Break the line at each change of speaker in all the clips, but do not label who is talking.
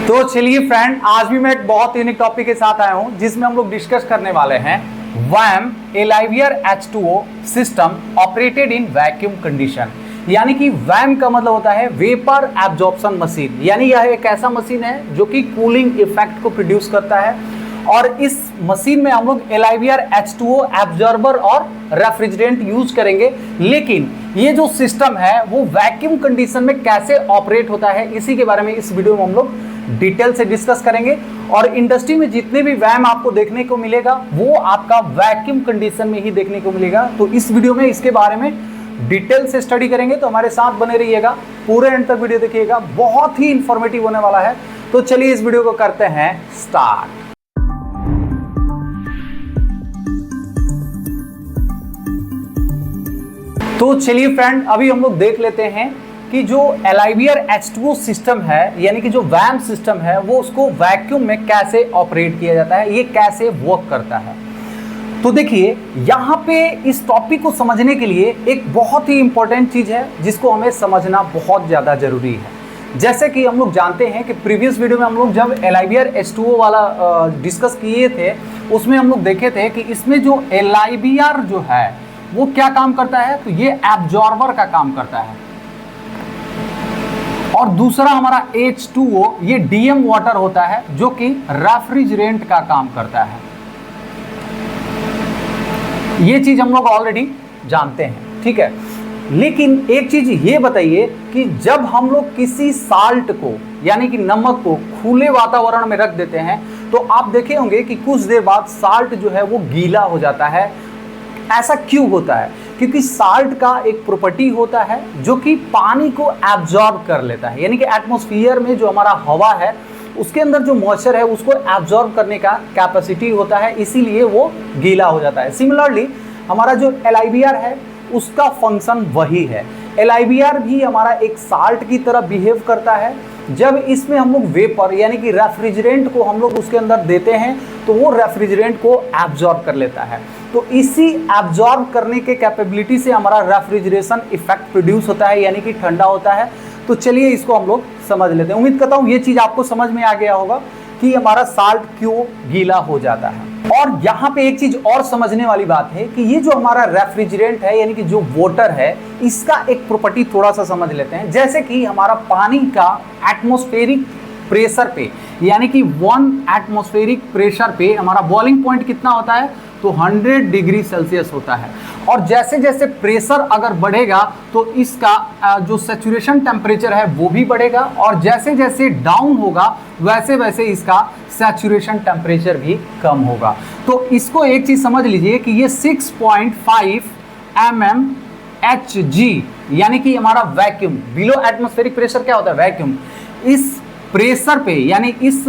तो चलिए फ्रेंड, आज भी मैं एक बहुत यूनिक टॉपिक के साथ आया हूं जिसमें हम लोग डिस्कस करने वाले हैं वैम एलाइवियर H2O system operated in vacuum condition. यानी कि वैम का मतलब होता है वेपर एब्जॉर्प्शन मशीन, यानी यह एक ऐसा मशीन है जो कि कूलिंग इफेक्ट को प्रोड्यूस करता है। और इस मशीन में हम लोग एलाइवियर H2O एब्जॉर्बर और रेफ्रिजरेंट यूज करेंगे। लेकिन ये जो सिस्टम है वो वैक्यूम कंडीशन में कैसे ऑपरेट होता है, इसी के बारे में इस वीडियो में हम लोग डिटेल से डिस्कस करेंगे। और इंडस्ट्री में जितने भी वैम आपको देखने को मिलेगा वो आपका वैक्यूम कंडीशन में ही देखने को मिलेगा। तो इस वीडियो में इसके बारे में डिटेल से स्टडी करेंगे, तो हमारे साथ बने रहिएगा, पूरे एंड तक वीडियो देखिएगा, बहुत ही इंफॉर्मेटिव होने वाला है। तो चलिए इस वीडियो को करते हैं स्टार्ट। तो चलिए फ्रेंड, अभी हम लोग देख लेते हैं कि जो एलाइवियर H2O सिस्टम है, यानी कि जो वैम सिस्टम है, वो उसको वैक्यूम में कैसे ऑपरेट किया जाता है, ये कैसे वर्क करता है। तो देखिए, यहाँ पे इस टॉपिक को समझने के लिए एक बहुत ही इंपॉर्टेंट चीज है जिसको हमें समझना बहुत ज़्यादा जरूरी है। जैसे कि हम लोग जानते हैं कि प्रीवियस वीडियो में हम लोग जब एलाइवियर H2O वाला डिस्कस किए थे, उसमें हम लोग देखे थे कि इसमें जो एलाइवियर जो है वो क्या काम करता है, तो ये एब्जॉर्बर का काम करता है। और दूसरा हमारा H2O ये DM वाटर होता है जो कि रेफ्रिजरेंट का काम करता है। ये चीज हम लोग ऑलरेडी जानते हैं, ठीक है। लेकिन एक चीज ये बताइए कि जब हम लोग किसी साल्ट को यानी कि नमक को खुले वातावरण में रख देते हैं तो आप देखे होंगे कि कुछ देर बाद साल्ट जो है वो गीला हो जाता है। ऐसा क्यों होता है? क्योंकि साल्ट का एक प्रॉपर्टी होता है जो कि पानी को एब्जॉर्ब कर लेता है, यानी कि एटमॉस्फेयर में जो हमारा हवा है उसके अंदर जो मॉइस्चर है उसको एब्जॉर्ब करने का कैपेसिटी होता है, इसीलिए वो गीला हो जाता है। सिमिलरली हमारा जो एलाइवियर है उसका फंक्शन वही है। एलाइवियर भी हमारा एक साल्ट की तरह बिहेव करता है। जब इसमें हम लोग वेपर यानी कि रेफ्रिजरेंट को हम लोग उसके अंदर देते हैं तो वो रेफ्रिजरेंट को एब्जॉर्ब कर लेता है। तो इसी एब्जॉर्ब करने के कैपेबिलिटी से हमारा रेफ्रिजरेशन इफेक्ट प्रोड्यूस होता है, यानी कि ठंडा होता है। तो चलिए इसको हम लोग समझ लेते हैं। उम्मीद करता हूँ ये चीज़ आपको समझ में आ गया होगा कि हमारा साल्ट क्यों गीला हो जाता है। और यहाँ पे एक चीज और समझने वाली बात है कि ये जो हमारा रेफ्रिजरेंट है यानी कि जो वाटर है, इसका एक प्रॉपर्टी थोड़ा सा समझ लेते हैं। जैसे कि हमारा पानी का एटमॉस्फेरिक प्रेशर पे यानी कि 1 एटमॉस्फेरिक प्रेशर पे हमारा बॉइलिंग पॉइंट कितना होता है, तो 100 डिग्री सेल्सियस होता है। और जैसे जैसे प्रेशर अगर बढ़ेगा तो इसका जो सैचुरेशन टेम्परेचर है वो भी बढ़ेगा, और जैसे जैसे डाउन होगा वैसे वैसे इसका सैचुरेशन टेम्परेचर भी कम होगा। तो इसको एक चीज समझ लीजिए कि ये 6.5 mmHg यानी कि हमारा वैक्यूम, बिलो एटमॉस्फेरिक प्रेशर क्या होता है, वैक्यूम। इस प्रेशर पे यानी इस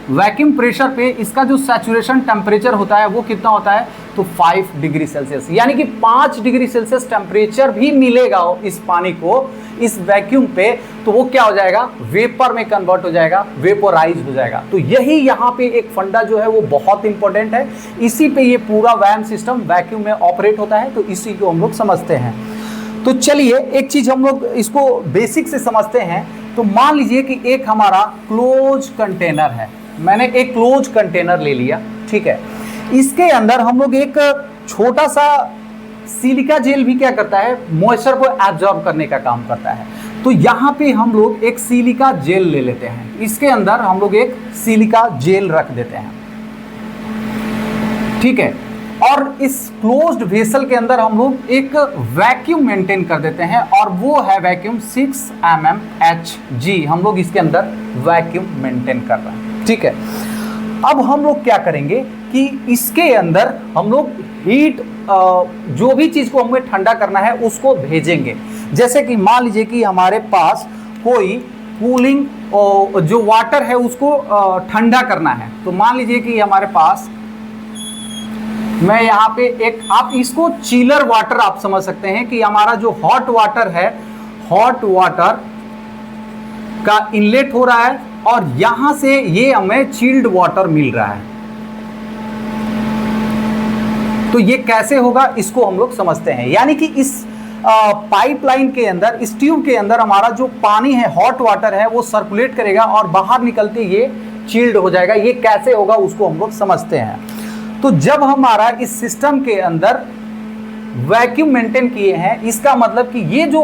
वैक्यूम प्रेशर पे इसका जो सैचुरेशन टेम्परेचर होता है वो कितना होता है, तो 5 डिग्री सेल्सियस, यानी कि 5 डिग्री सेल्सियस टेम्परेचर भी मिलेगा इस पानी को इस वैक्यूम पे, तो वो क्या हो जाएगा, वेपर में कन्वर्ट हो जाएगा, वेपोराइज हो जाएगा। तो यही यहाँ पे एक फंडा जो है वो बहुत इंपॉर्टेंट है। इसी पे ये पूरा वैम सिस्टम वैक्यूम में ऑपरेट होता है, तो इसी को हम लोग समझते हैं। तो चलिए एक चीज हम लोग इसको बेसिक से समझते हैं। तो मान लीजिए कि एक हमारा क्लोज कंटेनर है, मैंने एक क्लोज कंटेनर ले लिया, ठीक है। इसके अंदर हम लोग एक छोटा सा सिलिका जेल भी क्या करता है, मॉइस्चर को एब्जॉर्ब करने का काम करता है। तो यहाँ पे हम लोग एक सिलिका जेल ले लेते हैं, इसके अंदर हम लोग एक सिलिका जेल रख देते हैं, ठीक है। और इस क्लोज्ड वेसल के अंदर हम लोग एक वैक्यूम मेंटेन कर देते हैं, और वो है वैक्यूम 6 mmHg। हम लोग इसके अंदर वैक्यूम मेंटेन कर रहे हैं, ठीक है। अब हम लोग क्या करेंगे कि इसके अंदर हम लोग हीट, जो भी चीज़ को हमें ठंडा करना है उसको भेजेंगे। जैसे कि मान लीजिए कि हमारे पास कोई कूलिंग जो वाटर है उसको ठंडा करना है। तो मान लीजिए कि हमारे पास, मैं यहाँ पे एक, आप इसको चिलर वाटर आप समझ सकते हैं कि हमारा जो हॉट वाटर है, हॉट वाटर का इनलेट हो रहा है और यहां से ये हमें चिल्ड वाटर मिल रहा है। तो ये कैसे होगा इसको हम लोग समझते हैं। यानी कि इस पाइपलाइन के अंदर, इस ट्यूब के अंदर हमारा जो पानी है, हॉट वाटर है, वो सर्कुलेट करेगा और बाहर निकलते ये चिल्ड हो जाएगा। ये कैसे होगा उसको हम लोग समझते हैं। तो जब हमारा इस सिस्टम के अंदर वैक्यूम मेंटेन किए हैं, इसका मतलब कि ये जो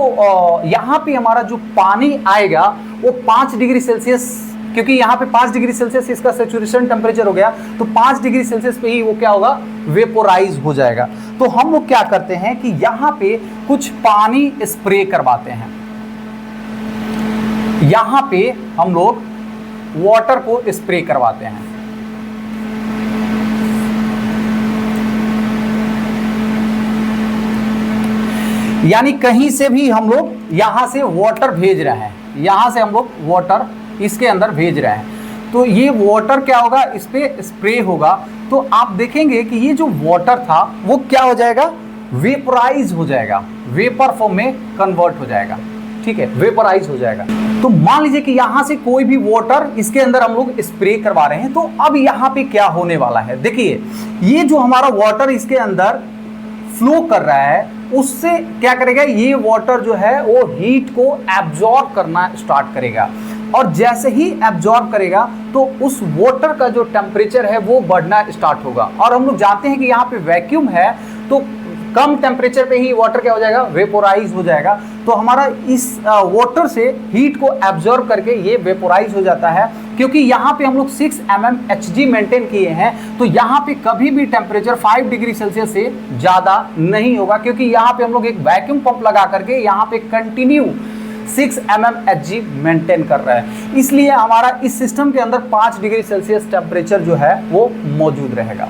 यहाँ पे हमारा जो पानी आएगा वो 5 डिग्री सेल्सियस, क्योंकि यहाँ पे 5 डिग्री सेल्सियस इसका सैचुरेशन टेम्परेचर हो गया, तो 5 डिग्री सेल्सियस पे ही वो क्या होगा, वेपोराइज हो जाएगा। तो हम लोग क्या करते हैं कि यहाँ पे कुछ पानी स्प्रे करवाते हैं, यहाँ पे हम लोग वाटर को स्प्रे करवाते हैं। यानी कहीं से भी हम लोग यहां से वाटर भेज रहे हैं, यहां से हम लोग वाटर इसके अंदर भेज रहे हैं, तो ये वाटर क्या होगा, इस पे स्प्रे होगा। तो आप देखेंगे कि ये जो वाटर था वो क्या हो जाएगा, वेपोराइज हो जाएगा, वेपर फॉर्म में कन्वर्ट हो जाएगा। ठीक है, वेपोराइज हो जाएगा। तो मान लीजिए कि यहां से कोई भी वाटर इसके अंदर हम लोग स्प्रे करवा रहे हैं, तो अब यहां पे क्या होने वाला है, देखिए ये जो हमारा वाटर इसके अंदर फ्लो कर रहा है, उससे क्या करेगा, ये वाटर जो है वो हीट को एब्जॉर्ब करना स्टार्ट करेगा, और जैसे ही एब्जॉर्ब करेगा तो उस वाटर का जो टेम्परेचर है वो बढ़ना स्टार्ट होगा। और हम लोग जानते हैं कि यहाँ पे वैक्यूम है, तो कम टेम्परेचर पे ही वाटर क्या हो जाएगा, वेपोराइज हो जाएगा। तो हमारा इस वाटर से हीट को एब्जॉर्ब करके ये वेपोराइज हो जाता है। क्योंकि यहाँ पे हम लोग 6 mmHg मेंटेन किए हैं, तो यहाँ पे कभी भी टेम्परेचर 5 डिग्री सेल्सियस से ज़्यादा नहीं होगा, क्योंकि यहाँ पे हम लोग एक वैक्यूम पंप लगा करके यहाँ पे कंटिन्यू 6 mmHg मेंटेन कर रहा है। इसलिए हमारा इस सिस्टम के अंदर 5 डिग्री सेल्सियस टेम्परेचर जो है वो मौजूद रहेगा।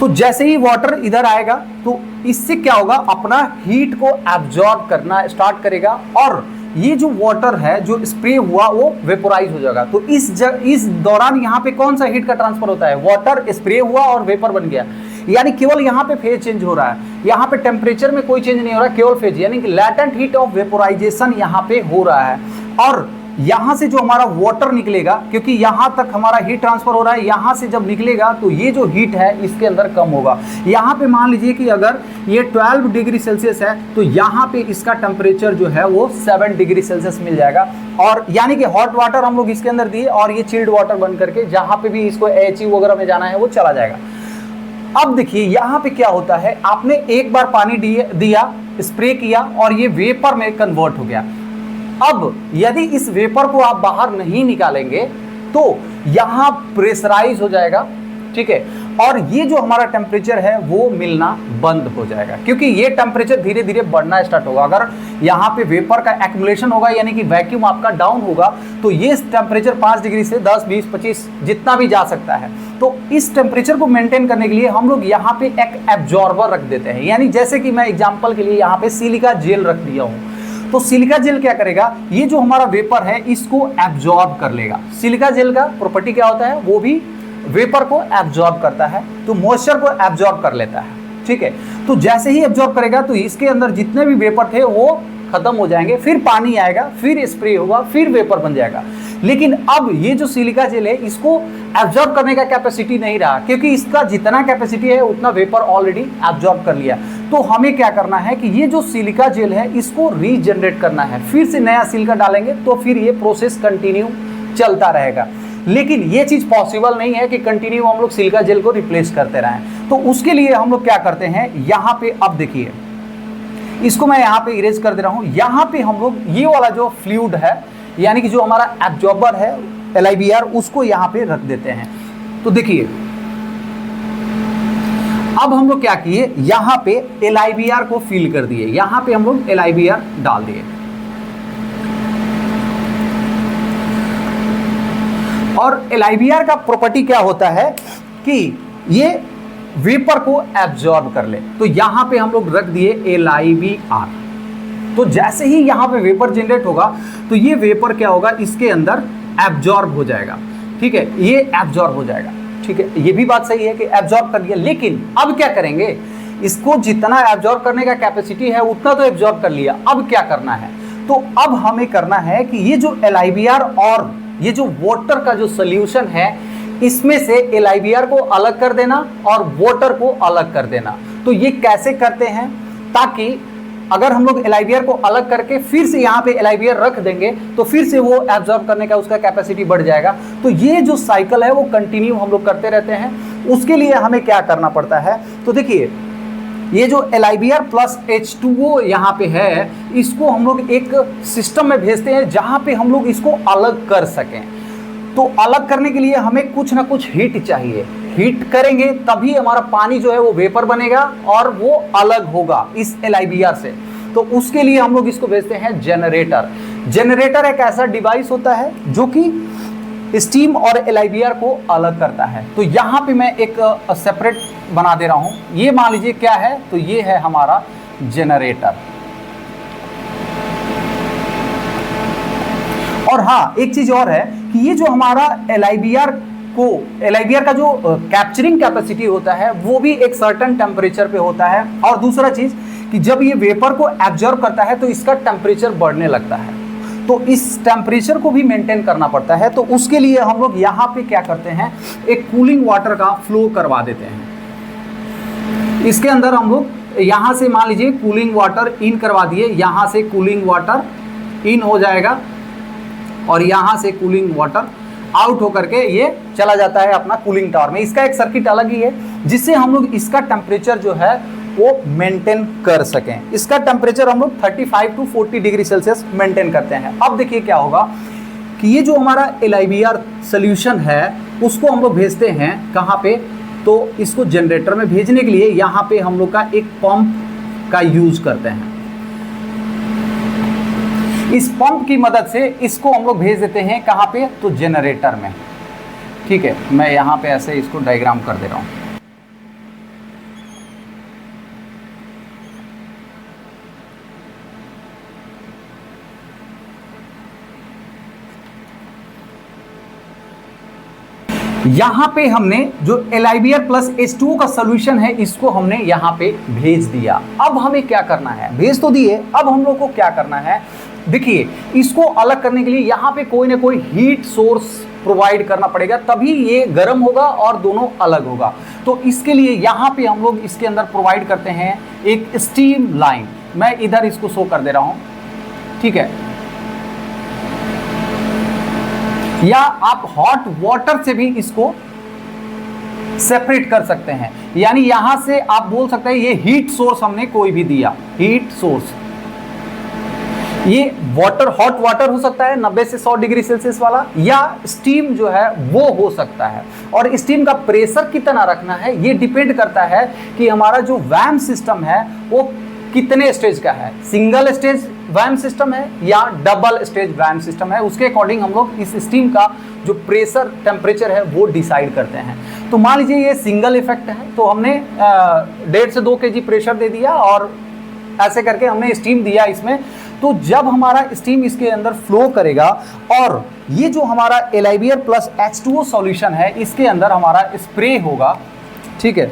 तो जैसे ही वाटर इधर आएगा तो इससे क्या होगा, अपना हीट को एब्जॉर्ब करना स्टार्ट करेगा, और ये जो वाटर है जो स्प्रे हुआ वो वेपोराइज हो जाएगा। तो इस दौरान यहाँ पे कौन सा हीट का ट्रांसफर होता है, वाटर स्प्रे हुआ और वेपर बन गया, यानी केवल यहाँ पे फेज चेंज हो रहा है, यहाँ पे टेम्परेचर में कोई चेंज नहीं हो रहा, केवल फेज, यानी कि लैटेंट हीट ऑफ वेपोराइजेशन यहाँ पे हो रहा है। और यहाँ से जो हमारा वाटर निकलेगा, क्योंकि यहाँ तक हमारा हीट ट्रांसफर हो रहा है, यहाँ से जब निकलेगा तो ये जो हीट है इसके अंदर कम होगा। यहाँ पे मान लीजिए कि अगर ये 12 डिग्री सेल्सियस है, तो यहाँ पे इसका टेम्परेचर जो है वो 7 डिग्री सेल्सियस मिल जाएगा। और यानी कि हॉट वाटर हम लोग इसके अंदर दिए, और ये चिल्ड वाटर बन करके जहाँ पे भी इसको HE वगैरह में जाना है वो चला जाएगा। अब देखिए यहाँ पे क्या होता है, आपने एक बार पानी दिया, स्प्रे किया, और ये वेपर में कन्वर्ट हो गया। अब यदि इस वेपर को आप बाहर नहीं निकालेंगे तो यहाँ प्रेशराइज हो जाएगा, ठीक है, और ये जो हमारा टेम्परेचर है वो मिलना बंद हो जाएगा, क्योंकि ये टेम्परेचर धीरे धीरे बढ़ना स्टार्ट होगा। अगर यहाँ पे वेपर का एक्युमुलेशन होगा, यानी कि वैक्यूम आपका डाउन होगा, तो ये टेम्परेचर 5 डिग्री से 10, 20, 25 जितना भी जा सकता है। तो इस टेम्परेचर को मेंटेन करने के लिए हम लोग यहाँ पे एक एब्जॉर्बर रख देते हैं। यानी जैसे कि मैं एग्जाम्पल के लिए यहाँ पे सिलिका जेल रख दिया हूँ, तो सिलिका जेल क्या करेगा, ये जो हमारा वेपर है इसको एब्जॉर्ब कर लेगा। सिलिका जेल का प्रॉपर्टी क्या होता है, वो भी वेपर को एब्जॉर्ब करता है, तो मॉइस्चर को एब्जॉर्ब कर लेता है। ठीक है, तो जैसे ही एब्जॉर्ब करेगा तो इसके अंदर जितने भी वेपर थे वो खत्म हो जाएंगे, फिर पानी आएगा, फिर स्प्रे होगा, फिर वेपर बन जाएगा। लेकिन अब ये जो सिलिका जेल है इसको एब्जॉर्ब करने का कैपेसिटी नहीं रहा, क्योंकि इसका जितना कैपेसिटी है उतना वेपर ऑलरेडी एब्जॉर्ब कर लिया। तो हमें क्या करना है कि ये जो सिलिका जेल है इसको रीजनरेट करना है, फिर से नया सिलिका डालेंगे, तो फिर ये प्रोसेस कंटिन्यू चलता रहेगा। लेकिन ये चीज़ पॉसिबल नहीं है कि कंटिन्यू हम लोग सिलिका जेल को रिप्लेस करते रहें। तो उसके लिए हम लोग क्या करते हैं, यहाँ पे अब देखिए, इसको मैं यहाँ पे इरेज कर दे रहा हूँ। यहाँ पे हम लोग ये वाला जो फ्लूइड है, यानी कि जो हमारा एब्जॉर्बर है LIBR, उसको यहाँ पे रख देते हैं। तो देखिए अब हम लोग क्या किए, यहाँ पे LIBR को फिल कर दिए, यहाँ पे हम लोग LIBR डाल दिए, और LIBR का प्रॉपर्टी क्या होता है कि ये वेपर को एब्जॉर्ब कर ले। तो यहाँ पे हम लोग रख दिए LIBR। तो जैसे ही यहाँ पे वेपर जनरेट होगा तो ये वेपर क्या होगा, इसके अंदर एब्जॉर्ब हो जाएगा। ठीक है, ये एब्जॉर्ब हो जाएगा। ठीक है, ये भी बात सही है कि एब्जॉर्ब कर लिया, लेकिन अब क्या करेंगे, इसको जितना एब्जॉर्ब करने का कैपेसिटी है उतना तो एब्जॉर्ब कर लिया, अब क्या करना है, तो अब हमें करना है कि ये जो LIBR और ये जो वाटर का जो सोल्यूशन है इसमें से LIBR को अलग कर देना और वाटर को अलग कर देना। तो ये कैसे करते हैं, ताकि अगर हम लोग LIVR को अलग करके फिर से यहाँ पे LIVR रख देंगे तो फिर से वो एब्जॉर्ब करने का उसका कैपेसिटी बढ़ जाएगा। तो ये जो साइकिल है वो कंटिन्यू हम लोग करते रहते हैं। उसके लिए हमें क्या करना पड़ता है, तो देखिए ये जो LIVR प्लस H2O यहाँ पे है, इसको हम लोग एक सिस्टम में भेजते हैं जहाँ पे हम लोग इसको अलग कर सकें। तो अलग करने के लिए हमें कुछ ना कुछ हीट चाहिए, हीट करेंगे तभी हमारा पानी जो है वो वेपर बनेगा और वो अलग होगा इस LIVR से। तो उसके लिए हम लोग इसको भेजते हैं जनरेटर। जनरेटर एक ऐसा डिवाइस होता है जो कि स्टीम और LIVR को अलग करता है। तो यहाँ पे मैं एक सेपरेट बना दे रहा हूँ। ये मान लीजिए क्या है, तो ये है हमारा जनरेटर। और हाँ, एक चीज और है कि ये जो हमारा LIVR का जो कैप्चरिंग कैपेसिटी होता है वो भी एक सर्टेन टेम्परेचर पे होता है। और दूसरा चीज कि जब ये वेपर को एब्जॉर्ब करता है तो इसका टेम्परेचर बढ़ने लगता है, तो इस टेम्परेचर को भी मेंटेन करना पड़ता है। तो उसके लिए हम लोग यहाँ पे क्या करते हैं, एक कूलिंग वाटर का फ्लो करवा देते हैं। इसके अंदर हम लोग यहाँ से मान लीजिए कूलिंग वाटर इन करवा दिए, यहाँ से कूलिंग वाटर इन हो जाएगा और यहाँ से कूलिंग वाटर आउट होकर के ये चला जाता है अपना कूलिंग टावर में। इसका एक सर्किट अलग ही है जिससे हम लोग इसका टेम्परेचर जो है वो मेंटेन कर सकें। इसका टेम्परेचर हम लोग 35 to 40 डिग्री सेल्सियस मेंटेन करते हैं। अब देखिए क्या होगा कि ये जो हमारा LIVR सोल्यूशन है उसको हम लोग भेजते हैं कहाँ पे, तो इसको जनरेटर में भेजने के लिए यहाँ पे हम लोग का एक पंप का यूज करते हैं। इस पंप की मदद से इसको हम लोग भेज देते हैं कहाँ पे, तो जनरेटर में। ठीक है, मैं यहाँ पे ऐसे इसको डायग्राम कर दे रहा हूँ। यहाँ पे हमने जो LIVR प्लस H2O का सोल्यूशन है इसको हमने यहाँ पे भेज दिया। अब हमें क्या करना है, भेज तो दिए, अब हम लोग को क्या करना है, देखिए इसको अलग करने के लिए यहाँ पे कोई ना कोई हीट सोर्स प्रोवाइड करना पड़ेगा, तभी ये गर्म होगा और दोनों अलग होगा। तो इसके लिए यहाँ पे हम लोग इसके अंदर प्रोवाइड करते हैं एक स्टीम लाइन। मैं इधर इसको शो कर दे रहा हूँ, ठीक है। या आप हॉट वाटर से भी इसको सेपरेट कर सकते हैं, यानी यहां से आप बोल सकते हैं ये हीट सोर्स हमने कोई भी दिया, हीट सोर्स। ये वाटर हॉट वाटर हो सकता है 90 से 100 डिग्री सेल्सियस वाला, या स्टीम जो है वो हो सकता है। और स्टीम का प्रेशर कितना रखना है ये डिपेंड करता है कि हमारा जो वैम सिस्टम है वो कितने स्टेज का है, सिंगल स्टेज वैम सिस्टम है या डबल स्टेज वैम सिस्टम है, उसके अकॉर्डिंग हम लोग इस स्टीम का जो प्रेशर टेम्परेचर है वो डिसाइड करते हैं। तो मान लीजिए ये सिंगल इफेक्ट है, तो हमने 1.5 से 2 kg प्रेशर दे दिया और ऐसे करके हमने स्टीम दिया इसमें। तो जब हमारा स्टीम इसके अंदर फ्लो करेगा और ये जो हमारा LIVR प्लस H2O सॉल्यूशन है इसके अंदर हमारा स्प्रे होगा, ठीक है।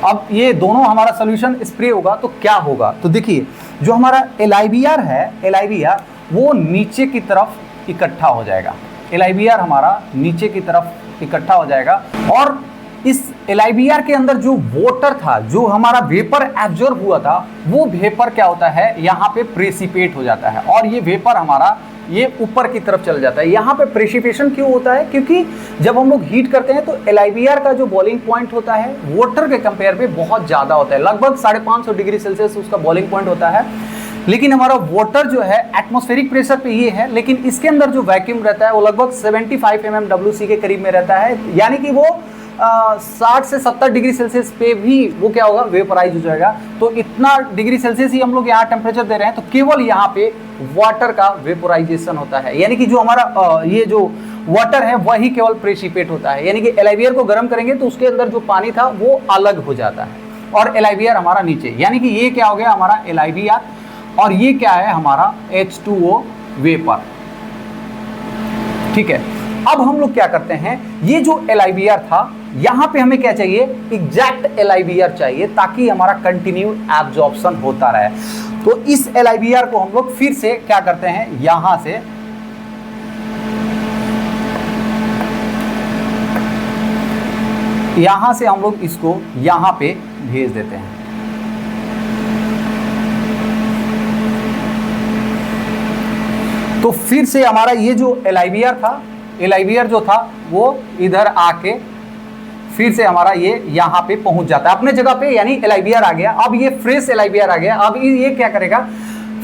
अब ये दोनों हमारा सॉल्यूशन स्प्रे होगा तो क्या होगा, तो देखिए जो हमारा LIVR है, LIVR वो नीचे की तरफ इकट्ठा हो जाएगा। LIVR हमारा नीचे की तरफ इकट्ठा हो जाएगा और इस LIVR के अंदर जो वाटर था, जो हमारा वेपर एब्जॉर्ब हुआ था, वो वेपर क्या होता है यहाँ पे प्रेसिपिटेट हो जाता है और ये वेपर हमारा ये ऊपर की तरफ चल जाता है। यहाँ पे प्रेसिपिटेशन क्यों होता है, क्योंकि जब हम लोग हीट करते हैं तो LIVR का जो बॉइलिंग पॉइंट होता है वाटर के कंपेयर में बहुत ज़्यादा होता है, लगभग 550 डिग्री सेल्सियस उसका बॉइलिंग पॉइंट होता है। लेकिन हमारा वाटर जो है एटमॉस्फेरिक प्रेशर पे ये है, लेकिन इसके अंदर जो वैक्यूम रहता है वो लगभग 75 mmWc के करीब में रहता है, यानी कि वो 60 से 70 डिग्री सेल्सियस पे भी वो क्या होगा, वेपराइज हो जाएगा। तो इतना डिग्री सेल्सियस ही हम लोग यहाँ टेम्परेचर दे रहे हैं, तो केवल यहाँ पे वाटर का वेपोराइजेशन होता है, यानी कि जो हमारा ये जो वाटर है वही केवल प्रेसिपिटेट होता है। यानी कि LIVR को गर्म करेंगे तो उसके अंदर जो पानी था वो अलग हो जाता है और LIVR हमारा नीचे, यानी कि ये क्या हो गया हमारा LIVR और ये क्या है हमारा H2O वेपर, ठीक है। अब हम लोग क्या करते हैं, ये जो LIVR था यहाँ पे हमें क्या चाहिए, एग्जैक्ट LIVR चाहिए ताकि हमारा कंटिन्यू एब्जॉर्प्शन होता रहे। तो इस LIVR को हम लोग फिर से क्या करते हैं, यहां से हम लोग इसको यहां पे भेज देते हैं। तो फिर से हमारा ये जो LIVR था, LIVR जो था वो इधर आके फिर से हमारा ये यहाँ पे पहुंच जाता है अपने जगह पे, यानी LIVR आ गया। अब ये फ्रेश LIVR आ गया। अब ये क्या करेगा,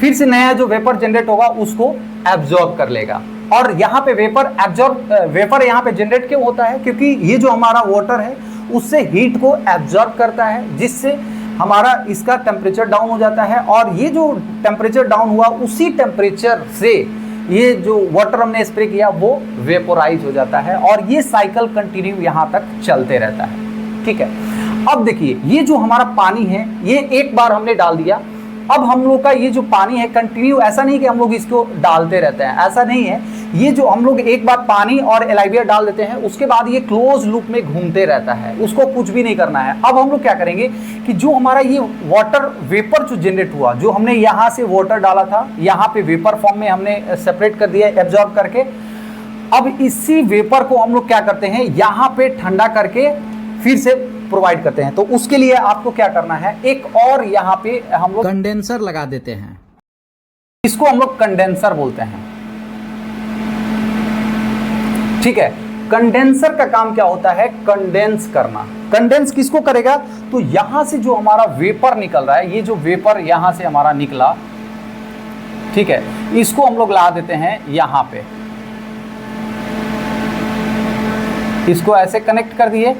फिर से नया जो वेपर जनरेट होगा उसको एब्जॉर्ब कर लेगा। और यहाँ पे वेपर यहाँ पे जनरेट क्यों होता है, क्योंकि ये जो हमारा वाटर है उससे हीट को एब्जॉर्ब करता है, जिससे हमारा इसका टेम्परेचर डाउन हो जाता है। और ये जो टेम्परेचर डाउन हुआ उसी टेम्परेचर से ये जो वाटर हमने स्प्रे किया वो वेपोराइज हो जाता है, और ये साइकिल कंटिन्यू यहाँ तक चलते रहता है। ठीक है, अब देखिए ये जो हमारा पानी है ये एक बार हमने डाल दिया। अब हम लोग का ये जो पानी है कंटिन्यू, ऐसा नहीं कि हम लोग इसको डालते रहते हैं, ऐसा नहीं है। ये जो हम लोग एक बार पानी और LIVR डाल देते हैं उसके बाद ये क्लोज लूप में घूमते रहता है, उसको कुछ भी नहीं करना है। अब हम लोग क्या करेंगे कि जो हमारा ये वाटर वेपर जो जनरेट हुआ, जो हमने यहाँ से वाटर डाला था यहाँ पे वेपर फॉर्म में हमने सेपरेट कर दिया एब्जॉर्ब करके। अब इसी वेपर को हम लोग क्या करते हैं यहाँ पे ठंडा करके फिर से प्रोवाइड करते हैं। तो उसके लिए आपको क्या करना है, एक और यहाँ पे हम लोग कंडेंसर लगा देते हैं, इसको हम लोग कंडेंसर बोलते हैं। ठीक है, कंडेंसर का काम क्या होता है, कंडेंस करना। कंडेंस किसको करेगा, तो यहां से जो हमारा वेपर निकल रहा है, ये जो वेपर यहां से हमारा निकला, ठीक है, इसको हम लोग ला देते हैं यहां पे, इसको ऐसे कनेक्ट कर दिए।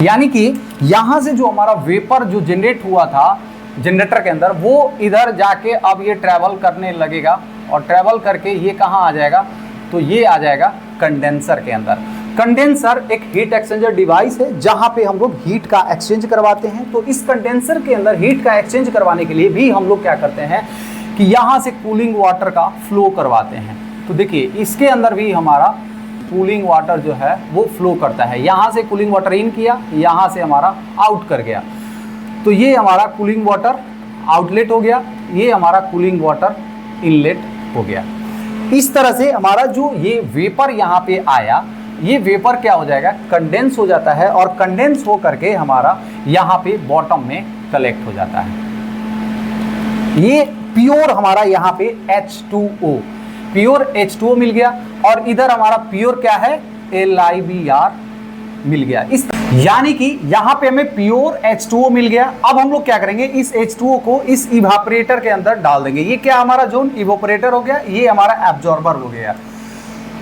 यानी कि यहां से जो हमारा वेपर जो जनरेट हुआ था जनरेटर के अंदर, वो इधर जाके अब ये ट्रैवल करने लगेगा, और ट्रैवल करके ये कहाँ आ जाएगा, तो ये आ जाएगा कंडेंसर के अंदर। कंडेंसर एक हीट एक्सचेंजर डिवाइस है जहां पे हम लोग हीट का एक्सचेंज करवाते हैं। तो इस कंडेंसर के अंदर हीट का एक्सचेंज करवाने के लिए भी हम लोग क्या करते हैं कि यहां से कूलिंग वाटर का फ्लो करवाते हैं। तो देखिए इसके अंदर भी हमारा कूलिंग वाटर जो है वो फ्लो करता है। यहाँ से कूलिंग वाटर इन किया, यहाँ से हमारा आउट कर गया, तो ये हमारा कूलिंग वाटर आउटलेट हो गया, ये हमारा कूलिंग वाटर इनलेट हो गया। इस तरह से हमारा जो ये वेपर यहाँ पे आया, ये वेपर क्या हो जाएगा, कंडेंस हो जाता है, और कंडेंस हो करके हमारा यहाँ पे बॉटम में कलेक्ट हो जाता है। ये प्योर हमारा यहाँ पे H2O, प्योर H2O मिल गया, और इधर हमारा प्योर क्या है, LIVR मिल गया। इस यानी कि यहाँ पे हमें प्योर H2O मिल गया। अब हम लोग क्या करेंगे, इस H2O को इस इवापोरेटर के अंदर डाल देंगे। ये क्या हमारा जोन इवापोरेटर हो गया, ये हमारा एब्जॉर्बर हो गया।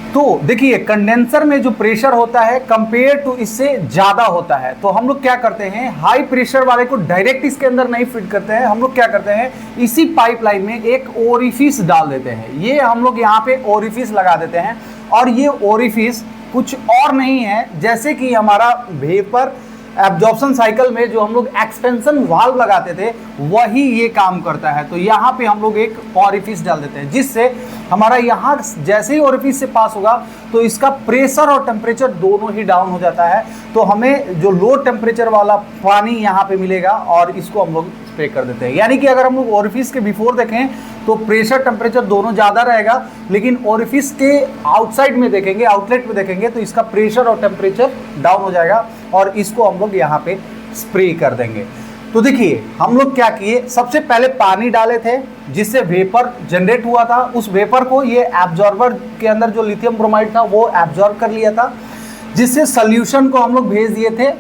तो देखिए कंडेंसर में जो प्रेशर होता है कंपेयर टू इससे ज्यादा होता है, तो हम लोग क्या करते हैं, हाई प्रेशर वाले को डायरेक्ट इसके अंदर नहीं फिट करते हैं, हम लोग क्या करते हैं इसी पाइपलाइन में एक ओरिफिस डाल देते हैं। ये हम लोग यहाँ पे ओरिफिस लगा देते हैं, और ये ओरिफिस कुछ और नहीं है, जैसे कि हमारा वेपर एब्जॉर्प्शन साइकिल में जो हम लोग एक्सपेंशन वाल्व लगाते थे वही ये काम करता है। तो यहाँ पे हम लोग एक ओरिफिस डाल देते हैं, जिससे हमारा यहाँ जैसे ही ओरिफिस से पास होगा तो इसका प्रेशर और टेम्परेचर दोनों ही डाउन हो जाता है। तो हमें जो लो टेम्परेचर वाला पानी यहाँ पे मिलेगा, और इसको हम लोग स्प्रे कर देते हैं। यानी कि अगर हम लोग ओरिफिस के बिफोर देखें तो प्रेशर टेम्परेचर दोनों ज़्यादा रहेगा, लेकिन ओरिफिस के आउटसाइड में देखेंगे, आउटलेट में देखेंगे तो इसका प्रेशर और टेम्परेचर डाउन हो जाएगा, और इसको हम लोग यहाँ पे स्प्रे कर देंगे। तो देखिए हम लोग क्या किए, सबसे पहले पानी डाले थे जिससे वेपर जनरेट हुआ था, उस वेपर को ये एब्जॉर्बर के अंदर जो लिथियम ब्रोमाइड था वो एब्जॉर्ब कर लिया था, जिससे सोल्यूशन को हम लोग भेज दिए थे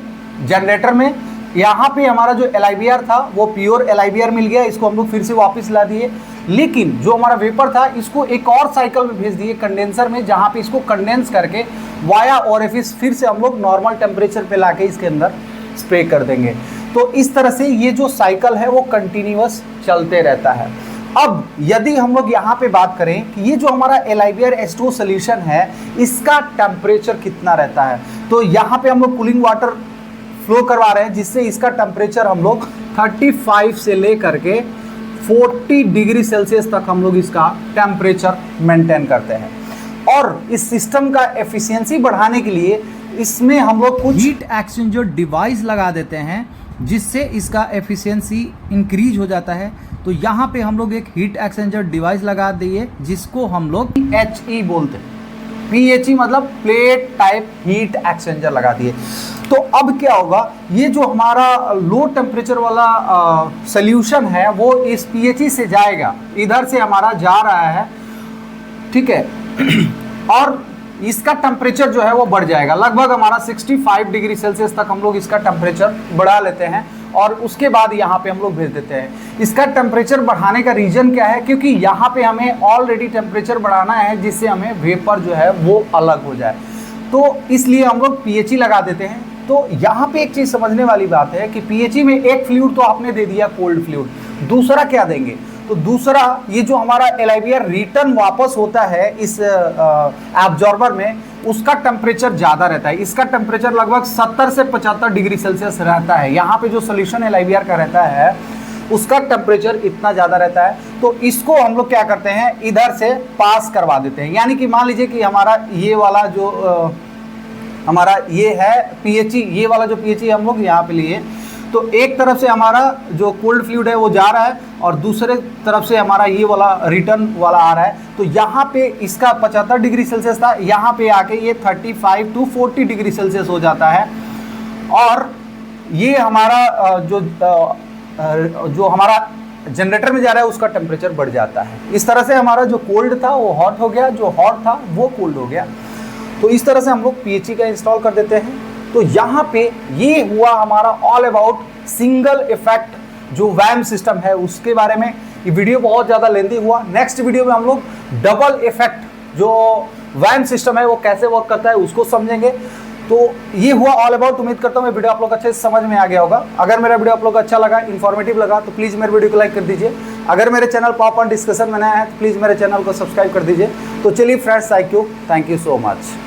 जनरेटर में। यहाँ पे हमारा जो LIVR था वो प्योर LIVR मिल गया, इसको हम लोग फिर से वापस ला दिए। लेकिन जो हमारा वेपर था इसको एक और साइकिल में भेज दिए कंडेंसर में, जहाँ पे इसको कंडेंस करके वाया ओरिफिस फिर से हम लोग नॉर्मल टेम्परेचर पे लाके इसके अंदर स्प्रे कर देंगे। तो इस तरह से ये जो साइकिल है वो कंटिन्यूअस चलते रहता है। अब यदि हम लोग यहाँ पे बात करें कि ये जो हमारा LIVR H2O सोल्यूशन है इसका टेम्परेचर कितना रहता है, तो यहाँ पे हम लोग कूलिंग वाटर फ्लो करवा रहे हैं, जिससे इसका टेम्परेचर हम लोग 35 से लेकर के 40 डिग्री सेल्सियस तक हम लोग इसका टेम्परेचर मेंटेन करते हैं। और इस सिस्टम का एफिशिएंसी बढ़ाने के लिए इसमें हम लोग कुछ हीट एक्सचेंजर डिवाइस लगा देते हैं, जिससे इसका एफिशिएंसी इंक्रीज हो जाता है। तो यहाँ पे हम लोग एक हीट एक्सचेंजर डिवाइस लगा दिए, जिसको हम लोग HE बोलते हैं। PHE मतलब प्लेट टाइप हीट एक्सचेंजर लगा दिए। तो अब क्या होगा, ये जो हमारा लो टेम्परेचर वाला सोल्यूशन है वो इस PHE से जाएगा, इधर से हमारा जा रहा है, ठीक है, और इसका टेम्परेचर जो है वो बढ़ जाएगा, लगभग हमारा 65 डिग्री सेल्सियस तक हम लोग इसका टेम्परेचर बढ़ा लेते हैं और उसके बाद यहाँ पे हम लोग भेज देते हैं। इसका टेम्परेचर बढ़ाने का रीजन क्या है, क्योंकि यहाँ पे हमें ऑलरेडी टेम्परेचर बढ़ाना है जिससे हमें वेपर जो है वो अलग हो जाए, तो इसलिए हम लोग PHE लगा देते हैं। तो यहाँ पे एक चीज समझने वाली बात है कि PHE में एक फ्लूइड तो आपने दे दिया कोल्ड फ्लूइड, दूसरा क्या देंगे, तो दूसरा ये जो हमारा LiVr रिटर्न वापस होता है इस एब्जॉर्बर में, उसका टेम्परेचर ज़्यादा रहता है। इसका टेम्परेचर लगभग 70 से 75 डिग्री सेल्सियस रहता है। यहाँ पे जो सोल्यूशन LiVr का रहता है उसका टेम्परेचर इतना ज़्यादा रहता है, तो इसको हम लोग क्या करते हैं, इधर से पास करवा देते हैं। यानी कि मान लीजिए कि हमारा ये वाला जो हमारा ये है PHE, ये वाला जो PHE हम लोग यहाँ पे लिए, तो एक तरफ से हमारा जो कोल्ड फ्लूइड है वो जा रहा है और दूसरे तरफ से हमारा ये वाला रिटर्न वाला आ रहा है। तो यहाँ पे इसका 75 डिग्री सेल्सियस था, यहाँ पे आके ये 35 to 40 डिग्री सेल्सियस हो जाता है और ये हमारा जो हमारा जनरेटर में जा रहा है उसका टेम्परेचर बढ़ जाता है। इस तरह से हमारा जो कोल्ड था वो हॉट हो गया, जो हॉट था वो कोल्ड हो गया। तो इस तरह से हम लोग PHE का इंस्टॉल कर देते हैं। तो यहाँ पे ये हुआ हमारा ऑल अबाउट सिंगल इफेक्ट जो वैम सिस्टम है उसके बारे में। ये वीडियो बहुत ज़्यादा लेंथी हुआ। नेक्स्ट वीडियो में हम लोग डबल इफेक्ट जो वैम सिस्टम है वो कैसे वर्क करता है उसको समझेंगे। तो ये हुआ ऑल अबाउट। उम्मीद करता हूँ ये वीडियो आप लोग अच्छे से समझ में आ गया होगा। अगर मेरा वीडियो आप लोग को अच्छा लगा, इन्फॉर्मेटिव लगा, तो प्लीज़ मेरे वीडियो को लाइक कर दीजिए। अगर मेरे चैनल पॉप ऑन डिस्कशन में नया है तो प्लीज़ मेरे चैनल को सब्सक्राइब कर दीजिए। तो चलिए friends, thank you so much.